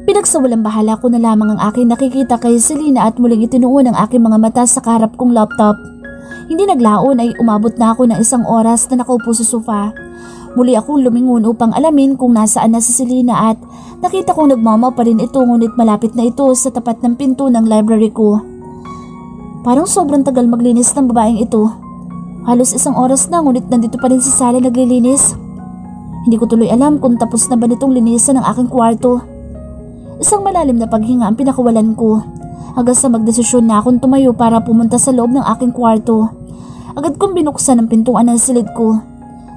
Pinagsawalang bahala ko na lamang ang aking nakikita kay Selena at muling itinuon ang aking mga mata sa kaharap kong laptop. Hindi naglaon ay umabot na ako ng 1 oras na nakaupo sa sofa. Muli akong lumingon upang alamin kung nasaan na si Selena at nakita kong nagmamaw pa rin ito ngunit malapit na ito sa tapat ng pinto ng library ko. Parang sobrang tagal maglinis ng babaeng ito. Halos 1 oras na ngunit nandito pa rin sa sala naglilinis. Hindi ko tuloy alam kung tapos na ba nitong linisan ang aking kwarto. Isang malalim na paghinga ang pinakawalan ko. Hanggang sa magdesisyon na akong tumayo para pumunta sa loob ng aking kwarto. Agad kong binuksan ang pintuan ng silid ko.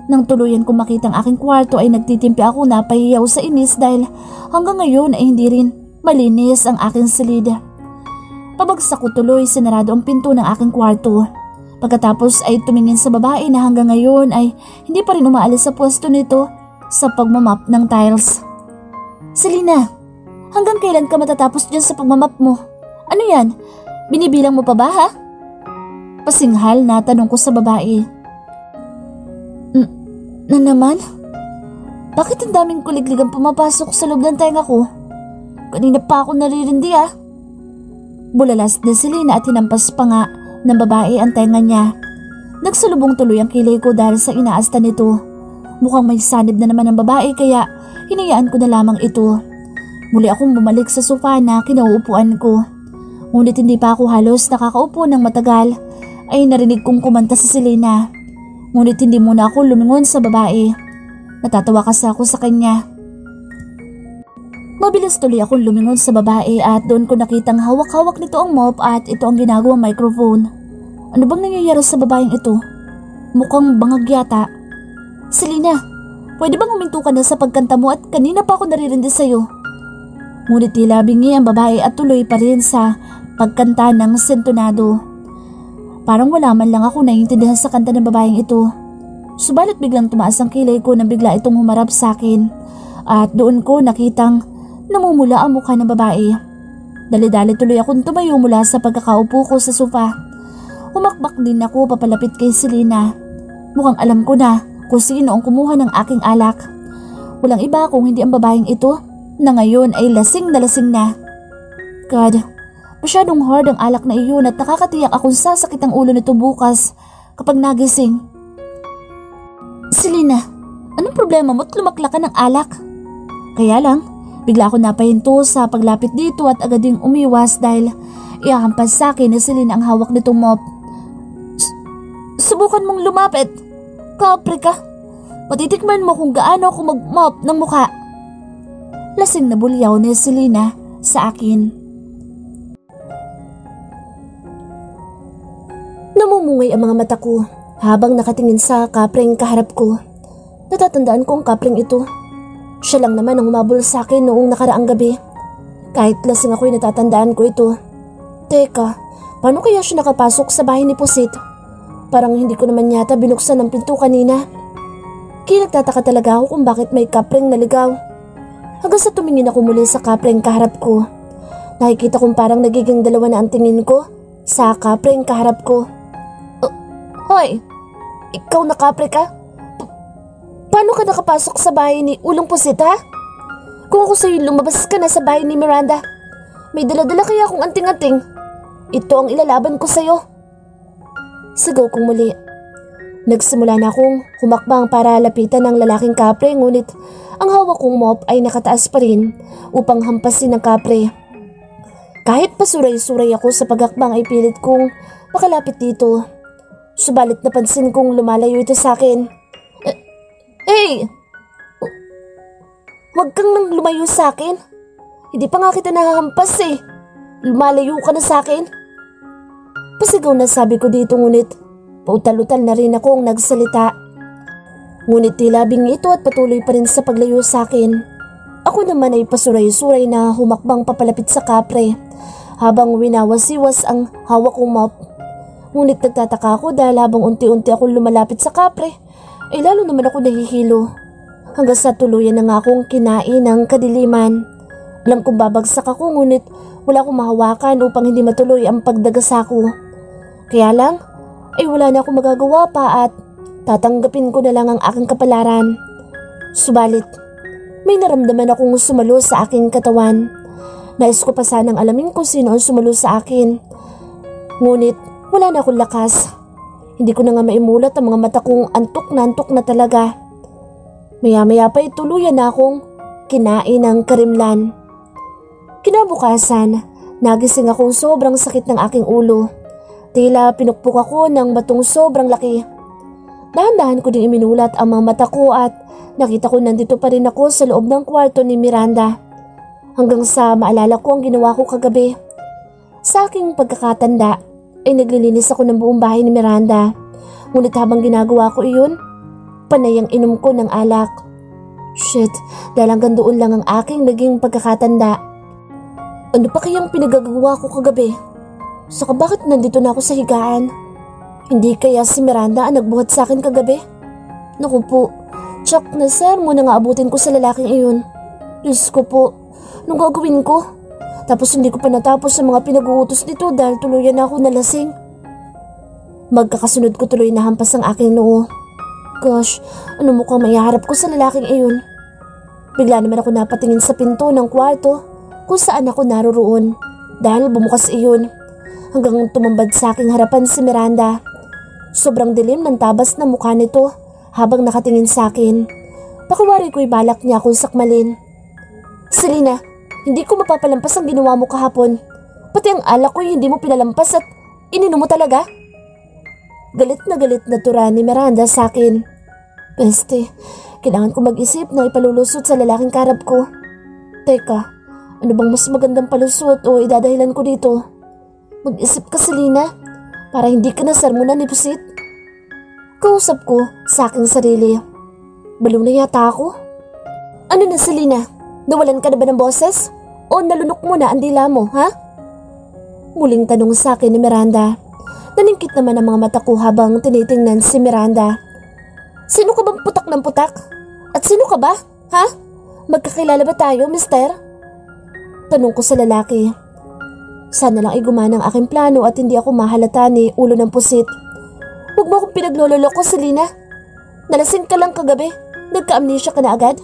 Nang tuluyan kong makita ang aking kwarto ay nagtitimpi ako na pahiyaw sa inis dahil hanggang ngayon ay hindi rin malinis ang aking silid. Pabagsak ko tuloy, sinarado ang pinto ng aking kwarto. Pagkatapos ay tumingin sa babae na hanggang ngayon ay hindi pa rin umaalis sa pwesto nito sa pagmamap ng tiles. Selena, hanggang kailan ka matatapos dyan sa pagmamap mo? Ano yan? Binibilang mo pa ba ha? Pasinghal na tanong ko sa babae. Na naman? Bakit ang daming kuliglig ang pumapasok sa loob ng tenga ko? Kanina pa ako naririndi ah. Bulalas na Selena at hinampas pa nga ng babae ang tenga niya. Nagsalubong tuloy ang kilay ko dahil sa inaasta nito. Mukhang may sanib na naman ang babae kaya hinayaan ko na lamang ito. Muli akong bumalik sa sofa na kinauupuan ko. Ngunit hindi pa ako halos nakakaupo ng matagal ay narinig kong kumanta si Selena. Ngunit hindi muna ako lumingon sa babae. Natatawa kasi ako sa kanya. Mabilis tuloy akong lumingon sa babae at doon ko nakitang hawak-hawak nito ang mop at ito ang ginagawang microphone. Ano bang nangyayari sa babaeng ito? Mukhang bangag yata. Selena, pwede bang huminto ka na sa pagkanta mo at kanina pa ako naririndi sa'yo? Ngunit tila bingi ang babae at tuloy pa rin sa pagkanta ng sentonado. Parang wala man lang ako naiintindihan sa kanta ng babaeng ito. Subalit biglang tumaas ang kilay ko nang bigla itong humarap sa akin. At doon ko nakitang namumula ang mukha ng babae. Dali-dali tuloy akong tumayo mula sa pagkakaupo ko sa sofa. Humakbak din ako papalapit kay Selena. Mukhang alam ko na kung sino ang kumuha ng aking alak. Walang iba kung hindi ang babaeng ito na ngayon ay lasing na. God, masyadong hard ang alak na iyon at nakakatiyak akong sasakit ang ulo nito bukas kapag nagising. Selena, anong problema mo at lumakla ka ng alak? Kaya lang, bigla ako napahinto sa paglapit dito at agad ding umiwas dahil ihahampas sa akin na Selena ang hawak nitong mop. Subukan mong lumapit. Kapre ka. Matitikman mo kung gaano ako mag-mop ng mukha. Lasing na bulyaw ni Selena sa akin. Namumungay ang mga mata ko habang nakatingin sa kapreng kaharap ko. Natatandaan ko ang kapreng ito. Siya lang naman ang humabol sa akin noong nakaraang gabi. Kahit lasing ako'y natatandaan ko ito. Teka, paano kaya siya nakapasok sa bahay ni Pusit? Parang hindi ko naman yata binuksan ang pinto kanina. Kaya nagtataka talaga ako kung bakit may kapreng naligaw. Hanggang sa tumingin ako muli sa kapreng kaharap ko. Nakikita kong parang nagiging dalawa na ang tingin ko sa kapreng kaharap ko. Hoy, ikaw na kapre ka? Paano ka nakapasok sa bahay ni Ulong Pusit ha? Kung ako sa'yo lumabas ka na sa bahay ni Miranda, may dala-dala kaya akong anting-anting. Ito ang ilalaban ko sa'yo. Sigaw kong muli. Nagsimula na akong humakbang para lapitan ng lalaking kapre ngunit ang hawak kong mop ay nakataas pa rin upang hampasin ng kapre. Kahit pasuray-suray ako sa paghakbang ay pilit kong makalapit dito. Subalit napansin kong lumalayo ito sa akin. Hey! Huwag kang nang lumayo sa akin. Hindi pa nga kita nahahampas eh. Lumalayo ka na sa akin. Pasigaw na sabi ko dito ngunit pautal-utal na rin akong nagsalita. Ngunit tila bingi ito at patuloy pa rin sa paglayo sa akin. Ako naman ay pasuray-suray na humakbang papalapit sa kapre habang winawasiwas ang hawak kong mop. Ngunit nagtataka ako dahil habang unti-unti akong lumalapit sa kapre ay lalo naman ako nahihilo. Hanggang sa tuluyan na nga akong kinain ng kadiliman. Alam kong babagsak ako ngunit wala akong mahawakan upang hindi matuloy ang pagdagasa ko. Kaya lang ay wala na akong magagawa pa at tatanggapin ko na lang ang aking kapalaran. Subalit, May naramdaman akong sumalo sa aking katawan. Nais ko pa sanang alamin kung sino ang sumalo sa akin. Ngunit wala na akong lakas. Hindi ko na nga maimulat ang mga mata kong antok na talaga. Maya-maya pa tuluyan na akong kinain ng karimlan. Kinabukasan, nagising akong sobrang sakit ng aking ulo. Tila pinukpok ako ng batong sobrang laki. Dahan-dahan ko din iminulat ang mga mata ko at nakita ko nandito pa rin ako sa loob ng kwarto ni Miranda. Hanggang sa maalala ko ang ginawa ko kagabi. Sa aking pagkakatanda ay naglilinis ako ng buong bahay ni Miranda. Ngunit habang ginagawa ko iyon, panay ang inom ko ng alak. Shit, dahil hanggang doon lang ang aking naging pagkakatanda. Ano pa kayang pinagagawa ko kagabi? Saka bakit nandito na ako sa higaan? Hindi kaya si Miranda ang nagbuhat sa akin kagabi? Naku po, tsak na sermon na nga abutin ko sa lalaking iyon. Diyos ko po, anong gagawin ko? Tapos hindi ko pa natapos sa mga pinag-uutos nito dahil tuluyan na ako nalasing. Magkakasunod ko tuloy na hampas ang aking noo. Gosh, ano mukhang maiharap ko sa lalaking iyon? Bigla naman ako napatingin sa pinto ng kwarto kung saan ako naroroon dahil bumukas iyon. Hanggang tumambad sa aking harapan si Miranda. Sobrang dilim ng tabas na mukha nito habang nakatingin sa akin. Pakiwari ko'y balak niya akong sakmalin. Selena, hindi ko mapapalampas ang ginawa mo kahapon. Pati ang alak ko'y hindi mo pinalampas at ininom mo talaga? Galit na tura ni Miranda sa akin. Peste, kailangan ko mag-isip na ipalulusot sa lalaking karap ko. Teka, ano bang mas magandang palusot o idadahilan ko dito? Mag-isip ka, Selena, para hindi ka nasarmunan ni Pusit. Kausap ko sa aking sarili. Baliw na yata ako. Ano na, Selena? Nawalan ka na ba ng boses? O nalunok mo na ang dila mo, ha? Muling tanong sa akin ni Miranda. Naningkit naman ang mga mata ko habang tinitingnan si Miranda. Sino ka bang putak ng putak? At sino ka ba? Ha? Magkakilala ba tayo, mister? Tanong ko sa lalaki. Sana lang ay gumana ang aking plano at hindi ako mahalata ni Ulo ng Pusit. Huwag mo akong pinaglololoko, Selena. Nalasing ka lang kagabi. Nagka-amnesia ka na agad.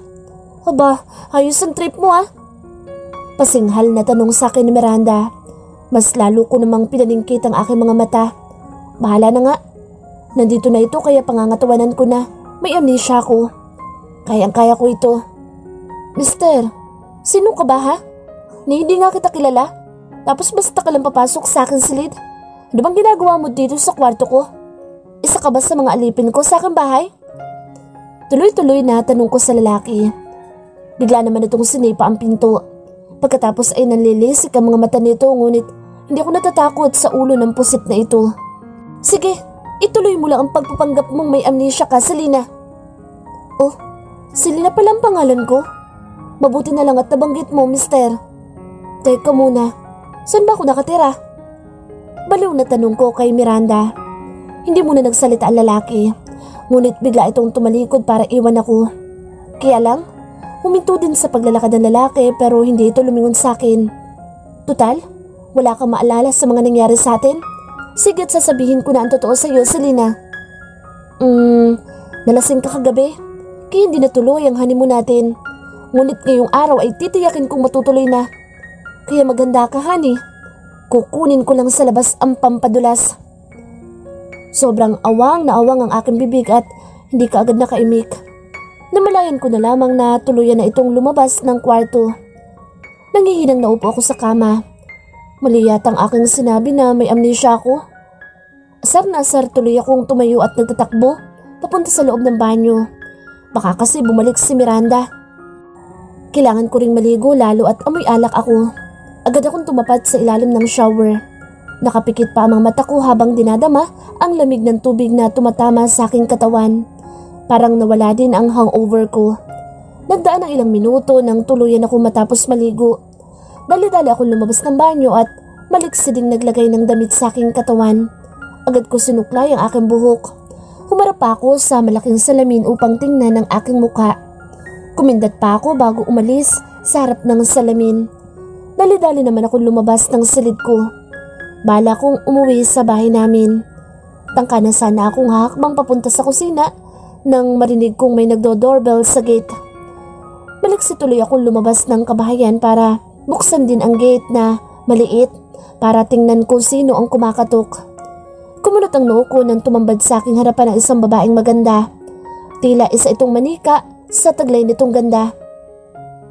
Aba, ayos ang trip mo ah. Pasinghal na tanong sa akin ni Miranda. Mas lalo ko namang pinaningkit ang aking mga mata. Bahala na nga. Nandito na ito kaya pangangatawanan ko na. May amnesia ako. Kayang-kaya ko ito. Mister, sino ka ba ha? Ni hindi nga kita kilala. Tapos basta ka lang papasok sa akin silid. Ano bang ginagawa mo dito sa kwarto ko? Isa ka ba sa mga alipin ko sa aking bahay? Tuloy-tuloy na tanong ko sa lalaki. Bigla naman itong sinipa ang pinto. Pagkatapos ay nanlilisik ang mga mata nito ngunit hindi ako natatakot sa ulo ng pusit na ito. Sige, ituloy mo lang ang pagpapanggap mong may amnesia ka, Selena. Oh, Selena pala ang pangalan ko? Mabuti na lang at nabanggit mo, mister. Teka muna, saan ba ako nakatira? Baliw na tanong ko kay Miranda. Hindi muna nagsalita ang lalaki, ngunit bigla itong tumalikod para iwan ako. Kaya lang, huminto din sa paglalakad ng lalaki pero hindi ito lumingon sa akin. Tutal, wala kang maalala sa mga nangyari sa atin? Siga't sasabihin ko na ang totoo sa iyo, Selena. Nalasing ka kagabi, kaya hindi natuloy ang honeymoon natin. Ngunit ngayong araw ay titiyakin kong matutuloy na. Kaya maganda ka, honey. Kukunin ko lang sa labas ang pampadulas. Sobrang awang na awang ang aking bibig at hindi ka agad nakaimik. Namalayan ko na lamang na tuluyan na itong lumabas ng kwarto. Nangihinang naupo ako sa kama. Mali yata ang aking sinabi na may amnesia ako. Asar na asar tuloy akong tumayo at nagtatakbo papunta sa loob ng banyo. Baka kasi bumalik si Miranda. Kailangan ko ring maligo lalo at amoy alak ako. Agad akong tumapat sa ilalim ng shower. Nakapikit pa ang mga mata ko habang dinadama ang lamig ng tubig na tumatama sa aking katawan. Parang nawala din ang hangover ko. Nagdaan ang ilang minuto nang tuluyan ako matapos maligo. Dali-dali akong lumabas ng banyo at maliksi ding naglagay ng damit sa aking katawan. Agad ko sinuklay ang aking buhok. Humarap pa ako sa malaking salamin upang tingnan ang aking mukha. Kumindat pa ako bago umalis sa harap ng salamin. Dali-dali naman akong lumabas ng silid ko. Bala kong umuwi sa bahay namin. Tangka na sana akong hahakbang papunta sa kusina nang marinig kong may nagdo-doorbell sa gate. Maliksi tuloy akong lumabas ng kabahayan para buksan din ang gate na maliit para tingnan kung sino ang kumakatok. Kumunot ang noo ko nang tumambad sa aking harapan ang isang babaeng maganda. Tila isa itong manika sa taglay nitong ganda.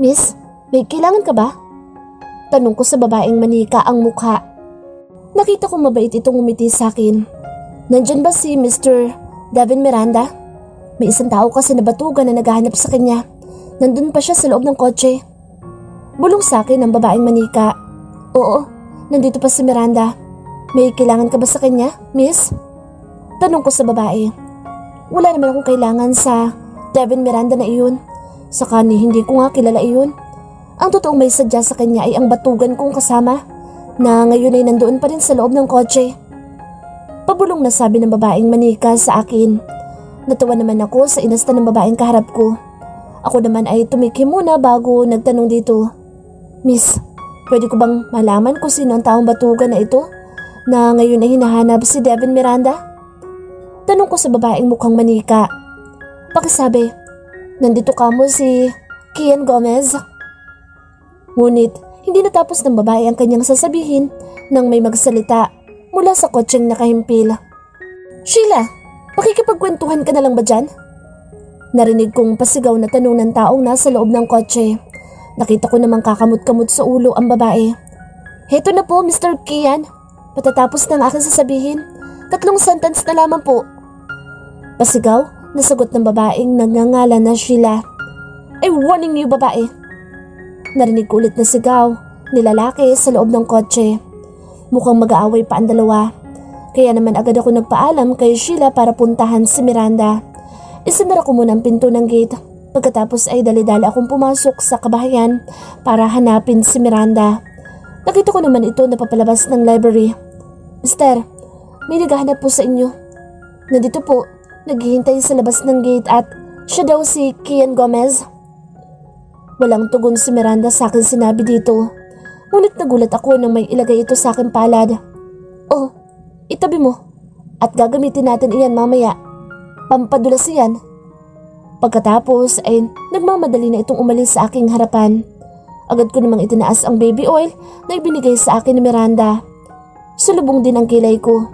"Miss, may kailangan ka ba?" Tanong ko sa babaeng manika ang mukha. Nakita kong mabait itong umiti sa akin. "Nandyan ba si Mr. Devin Miranda?" May isang tao kasi na batugan na naghahanap sa kanya. Nandun pa siya sa loob ng kotse. Bulong sa akin ang babaeng manika. "Oo, nandito pa si Miranda. May kailangan ka ba sa kanya, miss?" Tanong ko sa babae. Wala naman akong kailangan sa Devin Miranda na iyon. Saka hindi ko nga kilala iyon. Ang totoong may sadya sa kanya ay ang batugan kong kasama na ngayon ay nandoon pa rin sa loob ng kotse. Pabulong na sabi ng babaeng manika sa akin. Natawa naman ako sa inasta ng babaeng kaharap ko. Ako naman ay tumikim muna bago nagtanong dito. "Miss, pwede ko bang malaman kung sino ang taong batugan na ito na ngayon ay hinahanap si Devin Miranda?" Tanong ko sa babaeng mukhang manika. Pakisabi, "Nandito kamo si Kian Gomez." Ngunit hindi natapos ng babae ang kanyang sasabihin nang may magsalita mula sa kotseng nakahimpil. "Sheila, pakikipagkwentuhan ka na lang ba dyan?" Narinig kong pasigaw na tanong ng taong nasa loob ng kotse. Nakita ko namang kakamot-kamot sa ulo ang babae. "Heto na po, Mr. Kian. Patatapos ng aking sasabihin. 3 sentence na lamang po." Pasigaw na sagot ng babaeng nagngangalan na Sheila. "Ay, warning niyo, babae." Narinig ko ulit na sigaw ni lalaki sa loob ng kotse. Mukhang mag-aaway pa ang dalawa. Kaya naman agad ako nagpaalam kay Sheila para puntahan si Miranda. Isinara ko muna ang pinto ng gate. Pagkatapos ay dali-dali akong pumasok sa kabahayan para hanapin si Miranda. Nakita ko naman ito na papalabas ng library. "Mister, may naghahanap po sa inyo." "Nandito po, naghihintay sa labas ng gate at siya daw si Kian Gomez." Walang tugon si Miranda sa akin sinabi dito. Ngunit nagulat ako nang may ilagay ito sa akin palad. "Oh, itabi mo at gagamitin natin iyan mamaya. Pampadulas iyan." Pagkatapos ay nagmamadali na itong umalis sa aking harapan. Agad ko namang itinaas ang baby oil na ibinigay sa akin ni Miranda. Sulubong din ang kilay ko.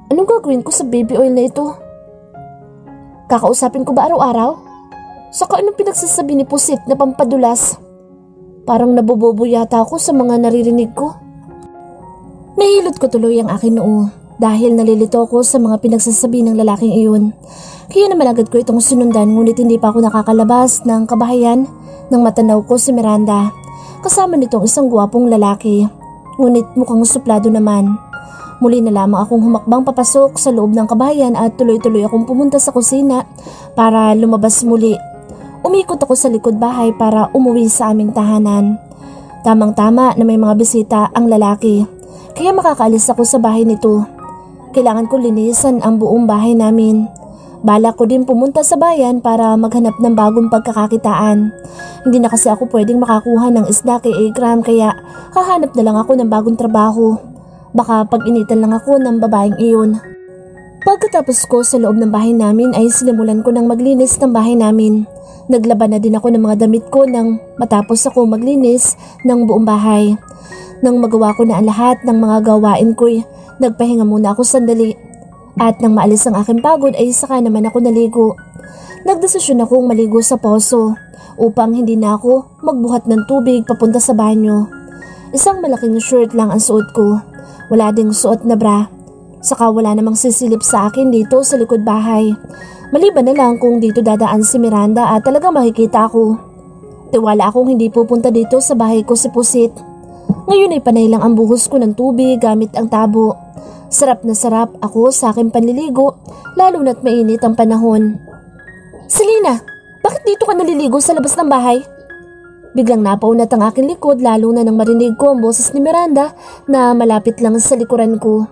Anong gagawin ko sa baby oil na ito? Kakausapin ko ba araw-araw? Saka anong pinagsasabi ni Pusit na pampadulas? Parang nabobobo yata ako sa mga naririnig ko. Nahilot ko tuloy ang aking noo dahil nalilito ako sa mga pinagsasabi ng lalaking iyon. Kaya naman agad ko itong sinundan ngunit hindi pa ako nakakalabas ng kabahayan nang matanaw ko si Miranda. Kasama nitong isang gwapong lalaki. Ngunit mukhang suplado naman. Muli na lamang akong humakbang papasok sa loob ng kabahayan at tuloy-tuloy akong pumunta sa kusina para lumabas muli. Umikot ako sa likod bahay para umuwi sa aming tahanan. Tamang-tama na may mga bisita ang lalaki, kaya makakaalis ako sa bahay nito. Kailangan ko linisan ang buong bahay namin. Balak ko din pumunta sa bayan para maghanap ng bagong pagkakakitaan. Hindi na kasi ako pwedeng makakuha ng isda kay Agram kaya hahanap na lang ako ng bagong trabaho. Baka pag-initan lang ako ng babaeng iyon. Pagkatapos ko sa loob ng bahay namin ay sinimulan ko ng maglinis ng bahay namin. Naglaban na din ako ng mga damit ko nang matapos ako maglinis ng buong bahay. Nang magawa ko na ang lahat ng mga gawain ko, nagpahinga muna ako sandali. At nang maalis ang aking pagod ay saka naman ako naligo. Nagdesisyon akong maligo sa poso upang hindi na ako magbuhat ng tubig papunta sa banyo. Isang malaking shirt lang ang suot ko. Wala ding suot na bra. Saka wala namang sisilip sa akin dito sa likod bahay. Maliban na lang kung dito dadaan si Miranda at talagang makikita ako. Tiwala akong hindi pupunta dito sa bahay ko si Pusit. Ngayon ay panay lang ang buhos ko ng tubig gamit ang tabo. Sarap na sarap ako sa aking panliligo lalo na't mainit ang panahon. "Selena, bakit dito ka naliligo sa labas ng bahay?" Biglang napaunat ang aking likod lalo na nang marinig ko ang boses ni Miranda na malapit lang sa likuran ko.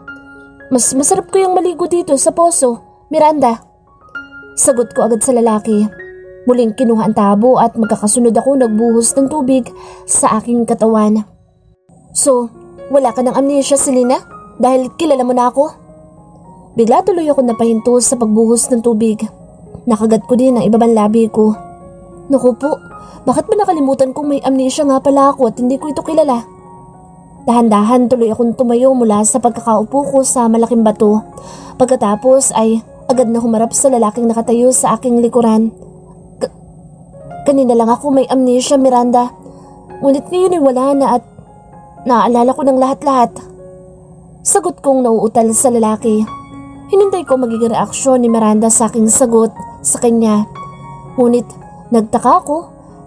"Mas masarap ko yung maligo dito sa poso, Miranda." Sagot ko agad sa lalaki. Muling kinuha ang tabo at magkakasunod ako nagbuhos ng tubig sa aking katawan. "So, wala ka ng amnesia, Selena? Dahil kilala mo na ako?" Bigla tuloy ako napahinto sa pagbuhos ng tubig. Nakagat ko din ang ibabang labi ko. Naku po, bakit ba nakalimutan kong may amnesia nga pala ako at hindi ko ito kilala? Dahan-dahan tuloy akong tumayo mula sa pagkakaupo ko sa malaking bato. Pagkatapos ay agad na humarap sa lalaking nakatayo sa aking likuran. Kanina lang ako may amnesia, Miranda. Ngunit ngayon ay wala na at naaalala ko ng lahat-lahat. Sagot kong nauutal sa lalaki. Hinintay ko magiging reaksyon ni Miranda sa aking sagot sa kanya. Ngunit nagtaka ako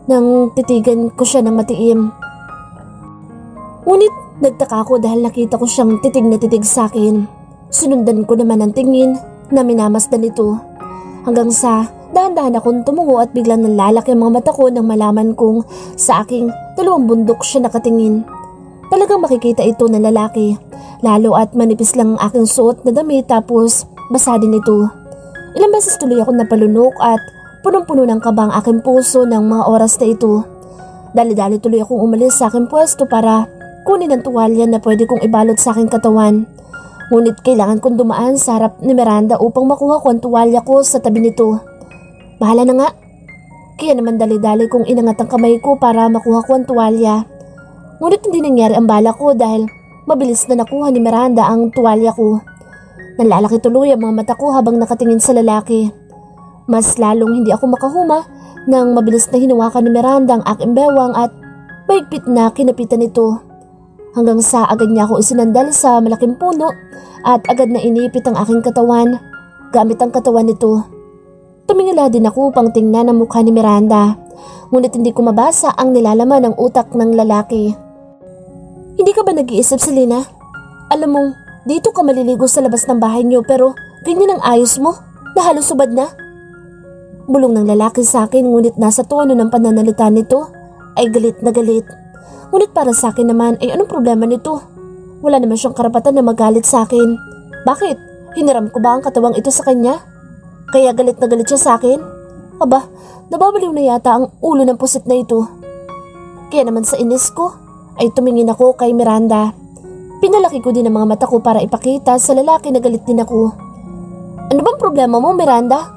nang titigan ko siya ng matiim. Ngunit nagtaka ako dahil nakita ko siyang titig na titig sa akin. Sinundan ko naman ang tingin na minamasdan nito. Hanggang sa dahan-dahan akong tumungo at biglang nalalaki ang mga mata ko nang malaman kong sa aking dalawang bundok siya nakatingin. Talagang makikita ito ng lalaki, lalo at manipis lang ang aking suot na damit tapos basa din ito. Ilang beses tuloy ako napalunok at punong-puno ng kaba ang aking puso ng mga oras na ito. Dali-dali tuloy akong umalis sa aking pwesto para kunin ang tuwalya na pwede kong ibalot sa aking katawan. Ngunit kailangan kong dumaan sa harap ni Miranda upang makuha ko ang tuwalya ko sa tabi nito. Bahala na nga. Kaya naman dali-dali kong inangat ang kamay ko para makuha ko ang tuwalya. Ngunit hindi nangyari ang bala ko dahil mabilis na nakuha ni Miranda ang tuwalya ko. Nalalaki tuloy ang mga mata ko habang nakatingin sa lalaki. Mas lalong hindi ako makahuma nang mabilis na hinawakan ni Miranda ang aking bewang at mahigpit na kinapitan nito. Hanggang sa agad niya ako isinandal sa malaking puno at agad na inipit ang aking katawan gamit ang katawan nito. Tumingala din ako upang tingnan ang mukha ni Miranda, ngunit hindi ko mabasa ang nilalaman ng utak ng lalaki. Hindi ka ba nag-iisip, Selena? Alam mong dito ka maliligo sa labas ng bahay niyo pero ganyan ang ayos mo na halos subad na? Bulong ng lalaki sa akin ngunit nasa tono ng pananalita nito ay galit na galit. Ngunit para sa akin naman ay anong problema nito? Wala naman siyang karapatan na magalit sa akin. Bakit? Hiniram ko ba ang katawang ito sa kanya? Kaya galit na galit siya sa akin? Aba, nababaliw na yata ang ulo ng pusit na ito. Kaya naman sa inis ko ay tumingin ako kay Miranda. Pinalaki ko din ang mga mata ko para ipakita sa lalaki na galit din ako. Ano bang problema mo, Miranda?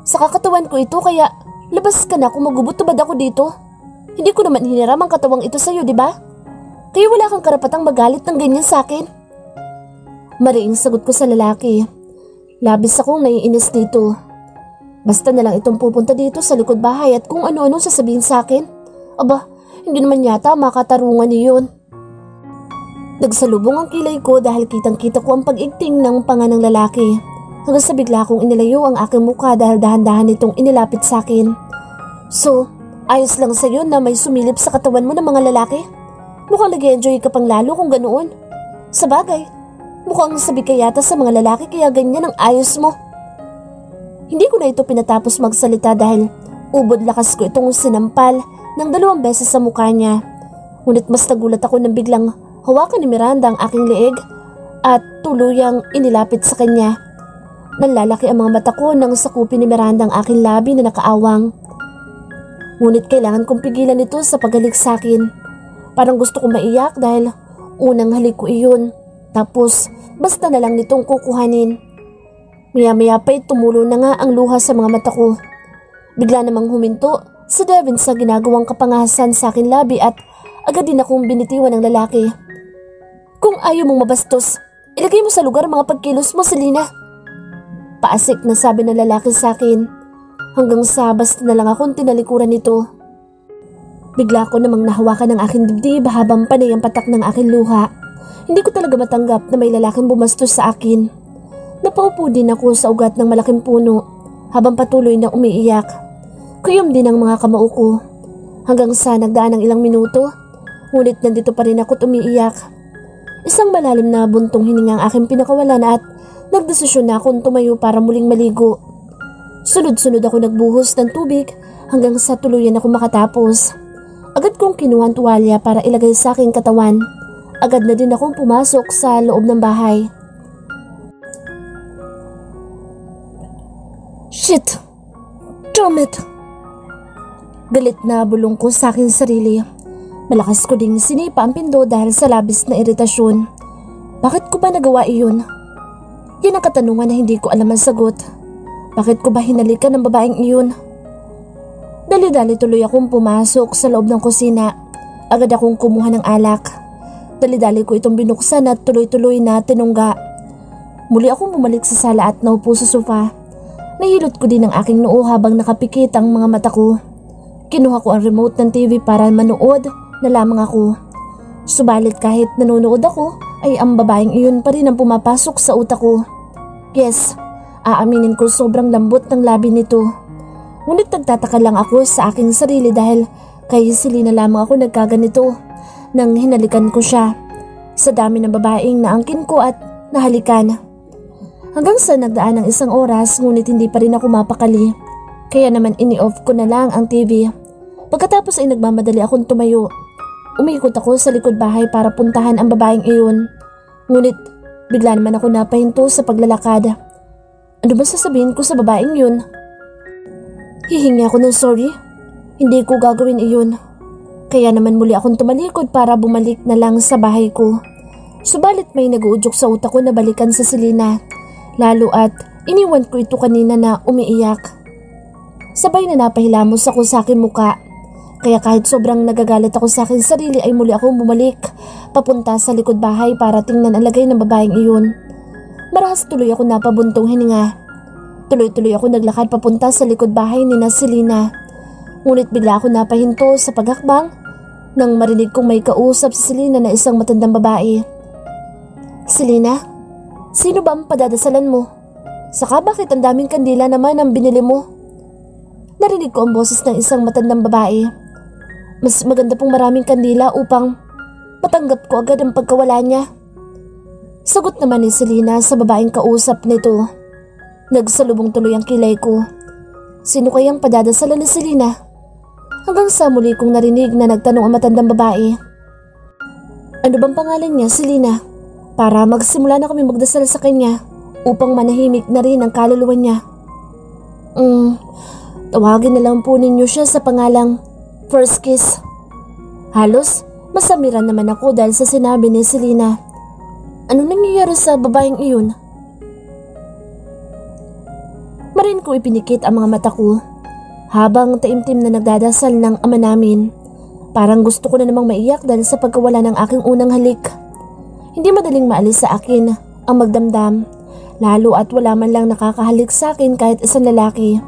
Sa kakatawan ko ito kaya labas ka na kung magubot-tubad ako dito. Hindi ko naman hiniram ang katawang ito sa'yo, di ba? Kaya wala kang karapatang magalit ng ganyan sa akin. Mariing sagot ko sa lalaki. Labis akong naiinis dito. Basta na lang itong pupunta dito sa likod bahay at kung ano-ano sasabihin sa akin. Aba, hindi naman yata makatarungan niyon. Nagsalubong ang kilay ko dahil kitang-kita ko ang pag-igting ng panga ng lalaki. Hanggang sa bigla kong inilayo ang aking mukha dahil dahan-dahan itong inilapit sa akin. So, ayos lang sa'yo na may sumilip sa katawan mo ng mga lalaki? Mukhang nag-enjoy ka pang lalo kung ganoon. Sa bagay, mukhang sabi ka yata sa mga lalaki kaya ganyan ang ayos mo. Hindi ko na ito pinatapos magsalita dahil ubod lakas ko itong sinampal ng 2 beses sa mukha niya. Ngunit mas nagulat ako nang biglang hawakan ni Miranda ang aking leeg at tuluyang inilapit sa kanya. Nalalaki ang mga mata ko nang sakupin ni Miranda ang aking labi na nakaawang. Ngunit kailangan kong pigilan ito sa paghalik sa akin. Parang gusto kong maiyak dahil unang halik ko iyon. Tapos basta na lang nitong kukuhanin. Maya-maya pa'y tumulo na nga ang luha sa mga mata ko. Bigla namang huminto si Devin sa ginagawang kapangahasan sa akin labi at agad din akong binitiwan ng lalaki. Kung ayaw mong mabastos, ilagay mo sa lugar mga pagkilos mo, Selena. Paasik na sabi ng lalaki sa akin. Hanggang sa basta na lang akong tinalikuran nito. Bigla ko namang nahawakan ng aking dibdib habang panay ang patak ng aking luha. Hindi ko talaga matanggap na may lalaking bumastos sa akin. Napaupo din ako sa ugat ng malaking puno habang patuloy na umiiyak. Kuyom din ang mga kamao ko. Hanggang sa nagdaan ng ilang minuto, ngunit nandito pa rin ako umiiyak. Isang malalim na buntong hininga ang aking pinakawalan at nagdesisyon na akong tumayo para muling maligo. Sunod-sunod ako nagbuhos ng tubig hanggang sa tuluyan ako makatapos. Agad kong kinuha ang tuwalya para ilagay sa aking katawan. Agad na din akong pumasok sa loob ng bahay. Shit! Damn it! Galit na bulong ko sa aking sarili. Malakas ko ding sinipa ang pindo dahil sa labis na iritasyon. Bakit ko ba nagawa iyon? Yan ang katanungan na hindi ko alam ang sagot. Bakit ko ba hinalikan ng babaeng iyon? Dali-dali tuloy akong pumasok sa loob ng kusina. Agad akong kumuha ng alak. Dali-dali ko itong binuksan at tuloy-tuloy na tinungga. Muli akong bumalik sa sala at naupo sa sofa. Nahilot ko din ang aking noo habang nakapikit ang mga mata ko. Kinuha ko ang remote ng TV para manood na lamang ako. Subalit kahit nanonood ako ay ang babaeng iyon pa rin ang pumapasok sa utak ko. Yes, aaminin ko sobrang lambot ng labi nito. Ngunit nagtataka lang ako sa aking sarili dahil kay Selena lamang ako nagkaganito nang hinalikan ko siya. Sa dami ng babaeng naangkin ko at nahalikan. Hanggang sa nagdaan ng isang oras ngunit hindi pa rin ako mapakali. Kaya naman ini-off ko na lang ang TV. Pagkatapos ay nagmamadali akong tumayo. Umikot ako sa likod bahay para puntahan ang babaeng iyon. Ngunit bigla naman ako napahinto sa paglalakad. Ano ba sasabihin ko sa babaeng yun? Hihingi ako ng sorry. Hindi ko gagawin iyon. Kaya naman muli akong tumalikod para bumalik na lang sa bahay ko. Subalit may nag-uudyok sa utak ko na balikan sa Selena. Lalo at iniwan ko ito kanina na umiiyak. Sabay na napahilamos ako sa aking muka. Kaya kahit sobrang nagagalit ako sa aking sarili ay muli akong bumalik papunta sa likod bahay para tingnan ang lagay ng babaeng iyon. Marahas tuloy ako napabuntong hininga. Tuloy-tuloy ako naglakad papunta sa likod bahay ni Selena. Ngunit bigla ako napahinto sa paghakbang nang marinig kong may kausap si Selena na isang matandang babae. Selena, sino ba ang padadasalan mo? Saka bakit ang daming kandila naman ang binili mo? Narinig ko ang boses ng isang matandang babae. Mas maganda pong maraming kandila upang matanggap ko agad ang pagkawala niya. Sagot naman ni Selena sa babaeng kausap nito. Nagsalubong tuloy ang kilay ko. Sino kayang padadasalan ni Selena? Hanggang sa muli kong narinig na nagtanong ang matandang babae. Ano bang pangalan niya, Selena? Para magsimula na kami magdasal sa kanya upang manahimik na rin ang kaluluwa niya. Tawagin na lang po ninyo siya sa pangalang First Kiss. Halos masamiran naman ako dahil sa sinabi ni Selena. Ano nangyayari sa babaeng iyon? Marin ko ipinikit ang mga mata ko habang taimtim na nagdadasal ng ama namin. Parang gusto ko na namang maiyak dahil sa pagkawala ng aking unang halik. Hindi madaling maalis sa akin ang magdamdam, lalo at wala man lang nakakahalik sa akin kahit isang lalaki.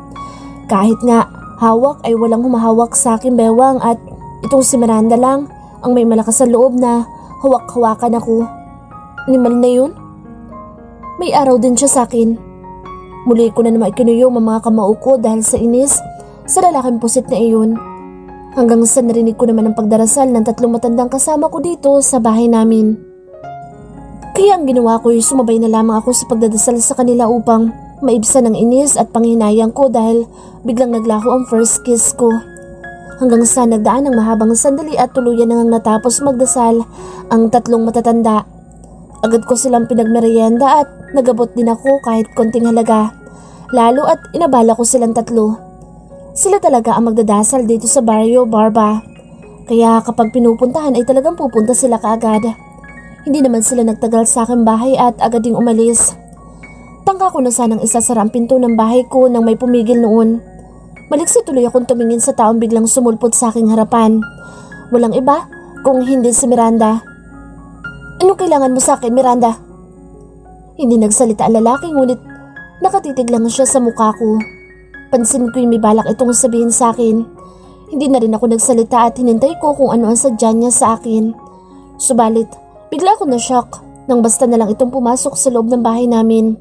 Kahit nga hawak ay walang humahawak sa akin bewang at itong si Miranda lang ang may malakas sa loob na hawak-hawakan ako. Animal na yun? May araw din siya sa akin. Muli ko na naman ikinuyong ang mga kamao ko dahil sa inis sa lalaking pusit na iyon. Hanggang sa narinig ko naman ang pagdarasal ng 3 matandang kasama ko dito sa bahay namin. Kaya ang ginawa ko ay sumabay na lamang ako sa pagdadasal sa kanila upang maibsan ang inis at panghinayang ko dahil biglang naglaho ang first kiss ko. Hanggang sa nagdaan ng mahabang sandali at tuluyan nang natapos magdasal ang 3 matatanda. Agad ko silang pinagmerienda at nagabot din ako kahit konting halaga. Lalo at inabala ko silang 3. Sila talaga ang magdadasal dito sa Barrio Barba. Kaya kapag pinupuntahan ay talagang pupunta sila kaagad. Hindi naman sila nagtagal sa aking bahay at agad ding umalis. Tangka ko na sanang isasara ang pinto ng bahay ko nang may pumigil noon. Maliksi tuloy akong tumingin sa taong biglang sumulpot sa aking harapan. Walang iba kung hindi si Miranda. Anong kailangan mo sa akin, Miranda? Hindi nagsalita ang lalaki ngunit nakatitig lang siya sa mukha ko. Pansin ko yung may balak itong sabihin sa akin. Hindi na rin ako nagsalita at hinintay ko kung ano ang sadya niya sa akin. Subalit, bigla ako na-shock nang basta na lang itong pumasok sa loob ng bahay namin.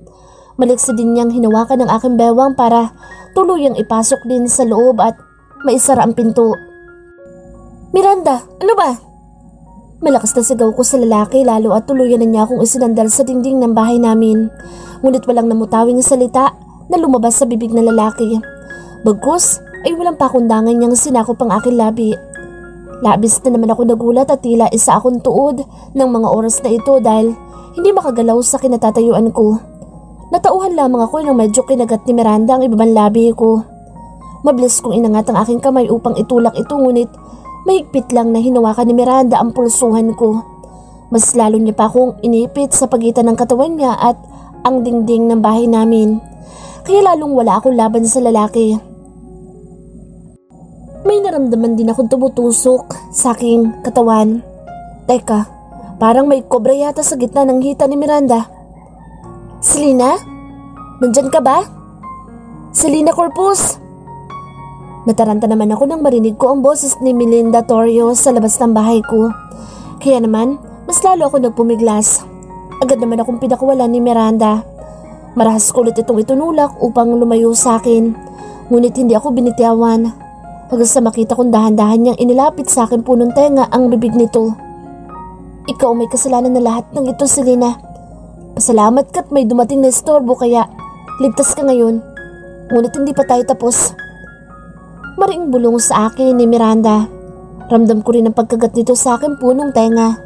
Maliksi din niyang hinawakan ng aking bewang para tuluyang ipasok din sa loob at maisara ang pinto. Miranda, ano ba? Malakas na sigaw ko sa lalaki lalo at tuluyan na niya akong isinandal sa dingding ng bahay namin. Ngunit walang namutawing salita na lumabas sa bibig ng lalaki. Bagkus ay walang pakundangan niyang sinakop ang aking labi. Labis na naman ako nagulat at tila isa akong tuod ng mga oras na ito dahil hindi makagalaw sa kinatatayuan ko. Natauhan lamang ako nang medyo kinagat ni Miranda ang ibabang labi ko. Mabilis kong inangat ang aking kamay upang itulak ito ngunit mahigpit lang na hinawakan ni Miranda ang pulsuhan ko. Mas lalo niya pa akong inipit sa pagitan ng katawan niya at ang dingding ng bahay namin. Kaya lalong wala akong laban sa lalaki. May naramdaman din akong tumutusok sa aking katawan. Teka, parang may kobra yata sa gitna ng hita ni Miranda. Selena? Nandyan ka ba? Selena Corpus? Nataranta naman ako nang marinig ko ang boses ni Melinda Torrio sa labas ng bahay ko. Kaya naman, mas lalo ako nagpumiglas. Agad naman akong pinakawalan ni Miranda. Marahas ko ulit itong itunulak upang lumayo sa akin. Ngunit hindi ako binitiyawan. Hanggang sa makita kong dahan-dahan niyang inilapit sa akin punong tenga ang bibig nito. Ikaw may kasalanan na lahat ng ito, Selena. Pasalamat ka't may dumating na istorbo kaya ligtas ka ngayon. Ngunit hindi pa tayo tapos. Maring bulong sa akin ni Miranda. Ramdam ko rin ang pagkagat nito sa akin punong tenga.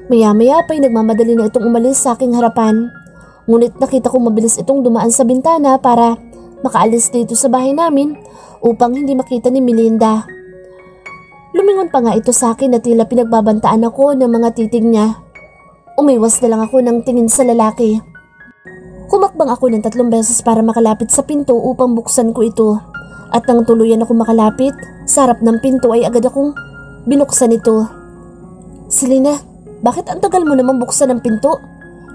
Maya-maya pa'y nagmamadali na itong umalis sa aking harapan. Ngunit nakita kong mabilis itong dumaan sa bintana para makaalis dito sa bahay namin upang hindi makita ni Melinda. Lumingon pa nga ito sa akin na tila pinagbabantaan ako ng mga titig niya. Umiwas na lang ako ng tingin sa lalaki. Humakbang ako ng 3 beses para makalapit sa pinto upang buksan ko ito. At nang tuluyan ako makalapit, sa harap ng pinto ay agad akong binuksan ito. Selena, bakit ang tagal mo naman buksan ang pinto?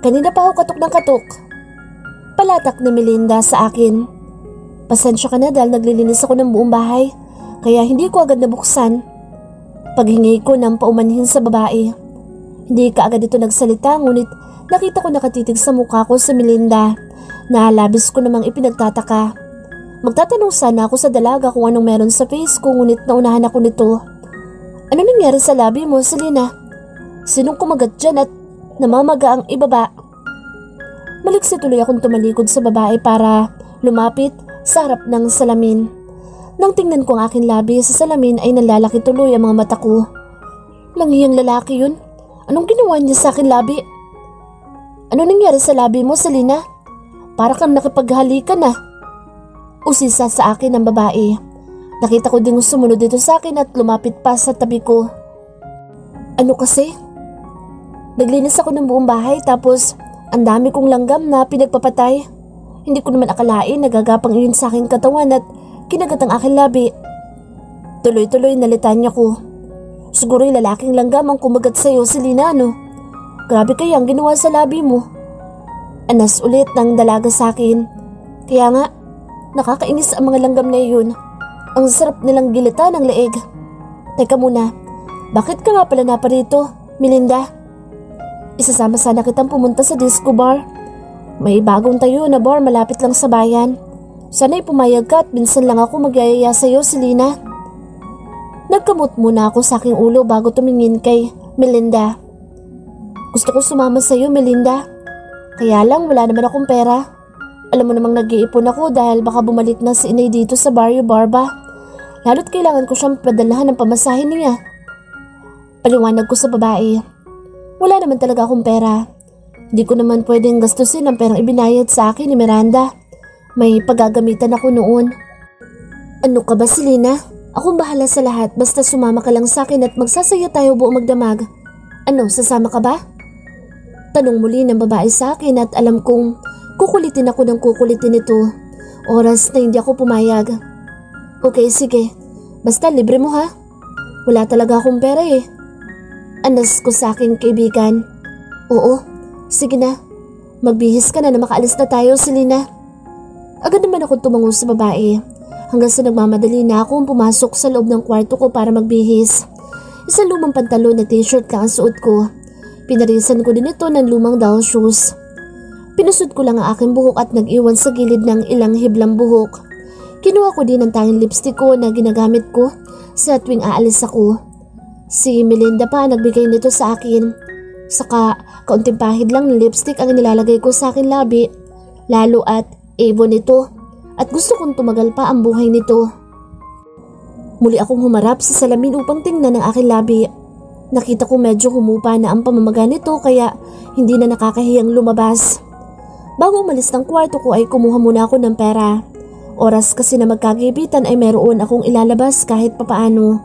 Kanina pa ako katok ng katok. Palatak ni Melinda sa akin. Pasensya ka na dahil naglilinis ako ng buong bahay, kaya hindi ko agad nabuksan. Paghingi ko ng paumanhin sa babae. Hindi ka agad ito nagsalita ngunit nakita ko nakatitig sa mukha ko sa Melinda na labis ko namang ipinagtataka. Magtatanong sana ako sa dalaga kung anong meron sa face ko ngunit naunahan ako nito. Ano nangyari sa labi mo, Selena? Sinong kumagat dyan at namamaga ang ibaba? Maliksi tuloy akong tumalikod sa babae para lumapit sa harap ng salamin. Nang tingnan ko ang aking labi sa salamin ay nalalaki tuloy ang mga mata ko. Langhiyang lalaki yun. Anong ginawa niya sa aking labi? Ano nangyari sa labi mo, Selena? Para kang nakipaghalikan na. Usisa sa akin ang babae. Nakita ko ding sumunod dito sa akin at lumapit pa sa tabi ko. Ano kasi? Naglinis ako ng buong bahay tapos ang dami kong langgam na pinagpapatay. Hindi ko naman akalain nagagapang iyon sa aking katawan at kinagat ang aking labi. Tuloy-tuloy nalitan niya ko. Siguro yung lalaking langgam ang kumagat sa'yo, Selena, no? Grabe kaya ang ginawa sa labi mo. Anas ulit ng dalaga sa akin. Kaya nga, nakakainis ang mga langgam na iyon. Ang sarap nilang gilita ng leeg. Teka muna, bakit ka nga pala naparito, Melinda? Isasama sana kitang pumunta sa disco bar. May bagong tayo na bar malapit lang sa bayan. Sana'y pumayag ka at minsan lang ako magyayaya sa'yo, Selena. Nagkamot muna ako sa aking ulo bago tumingin kay Melinda. Gusto ko sumama sa'yo, Melinda. Kaya lang wala naman akong pera. Alam mo namang nag-iipon ako dahil baka bumalik na si Inay dito sa Barrio Barba. Lalo't kailangan ko siyang padalahan ng pamasahe niya. Paliwanag ko sa babae. Wala naman talaga akong pera. Hindi ko naman pwedeng gastusin ang perang ibinayad sa akin ni Miranda. May paggagamitan ako noon. Ano ka ba, Selena? Akong bahala sa lahat basta sumama ka lang sa akin at magsasaya tayo buong magdamag. Ano, sasama ka ba? Tanong muli ng babae sa akin at alam kong kukulitin ako ng kukulitin ito. Oras na hindi ako pumayag. Okay, sige. Basta libre mo ha. Wala talaga akong pera eh. Anas ko sa aking kaibigan. Oo, sige na. Magbihis ka na makaalis na tayo, Selena. Agad naman ako tumango sa babae. Hanggang sa nagmamadali na akong pumasok sa loob ng kwarto ko para magbihis. Isang lumang pantalon na t-shirt lang ang suot ko. Pinarisan ko din ito ng lumang doll shoes. Pinusod ko lang ang aking buhok at nag-iwan sa gilid ng ilang hiblang buhok. Kinuha ko din ang tanging lipstick ko na ginagamit ko sa tuwing aalis ako. Si Melinda pa nagbigay nito sa akin. Saka kaunting pahid lang ng lipstick ang nilalagay ko sa aking labi. Lalo at Avon nito. At gusto kong tumagal pa ang buhay nito. Muli akong humarap sa salamin upang tingnan ang aking labi. Nakita ko medyo humupa na ang pamamaga nito kaya hindi na nakakahiyang lumabas. Bago umalis ng kwarto ko ay kumuha muna ako ng pera. Oras kasi na magkagibitan ay meron akong ilalabas kahit papaano.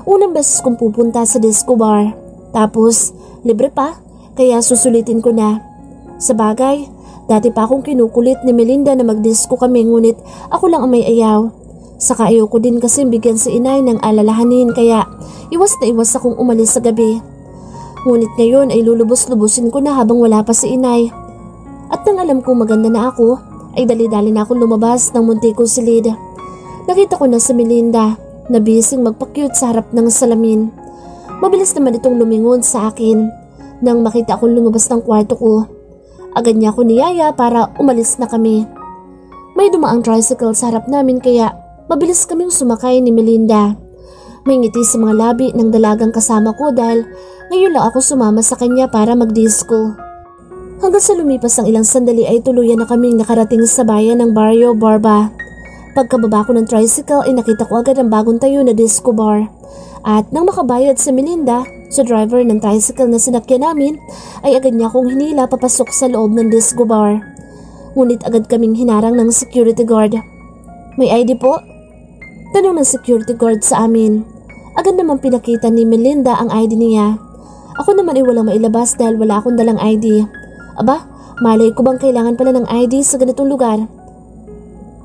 Unang beses kong pupunta sa disco bar. Tapos libre pa kaya susulitin ko na. Sa bagay, dati pa akong kinukulit ni Melinda na magdisco kami ngunit ako lang ang may ayaw. Saka ayoko din kasi bigyan si inay ng alalahanin kaya iwas na iwas akong umalis sa gabi. Ngunit ngayon ay lulubos-lubusin ko na habang wala pa si inay. At nang alam kong maganda na ako, ay dali-dali na akong lumabas ng munti kong silid. Nakita ko na si Melinda na bising magpa-cute sa harap ng salamin. Mabilis naman itong lumingon sa akin nang makita akong lumabas ng kwarto ko. Agad niya ako niyaya para umalis na kami. May dumaang tricycle sa harap namin kaya mabilis kaming sumakay ni Melinda. May ngiti sa mga labi ng dalagang kasama ko dahil ngayon lang ako sumama sa kanya para mag-disco. Hanggang sa lumipas ang ilang sandali ay tuluyan na kaming nakarating sa bayan ng Barrio Barba. Pagkababa ko ng tricycle ay nakita ko agad ang bagong tayo na disco bar. At nang makabayad si Melinda sa driver ng tricycle na sinakyan namin ay agad niya akong hinila papasok sa loob ng disco bar. Ngunit agad kaming hinarang ng security guard. May ID po? Tanong ng security guard sa amin. Agad naman pinakita ni Melinda ang ID niya. Ako naman ay walang mailabas dahil wala akong dalang ID. Aba, malay ko bang kailangan pala ng ID sa ganitong lugar?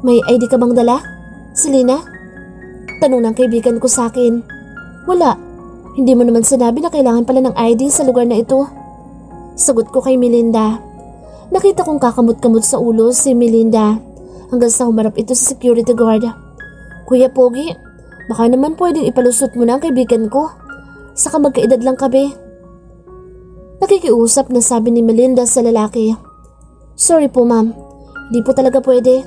May ID ka bang dala? Selena? Tanong ng kaibigan ko sa akin. Wala. Hindi mo naman sinabi na kailangan pala ng ID sa lugar na ito. Sagot ko kay Melinda. Nakita kong kakamot-kamot sa ulo si Melinda hanggang sa humarap ito sa security guard. Kuya Pogi, baka naman pwedeng ipalusot mo na ang kaibigan ko. Saka magkaedad lang kami. Nakikiusap na sabi ni Melinda sa lalaki. Sorry po ma'am, hindi po talaga pwede.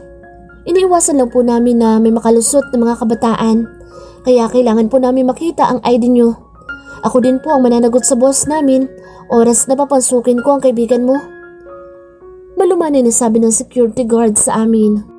Iniiwasan lang po namin na may makalusot na mga kabataan. Kaya kailangan po namin makita ang ID nyo. Ako din po ang mananagot sa boss namin oras na papansukin ko ang kaibigan mo. Malumanay na sabi ng security guard sa amin.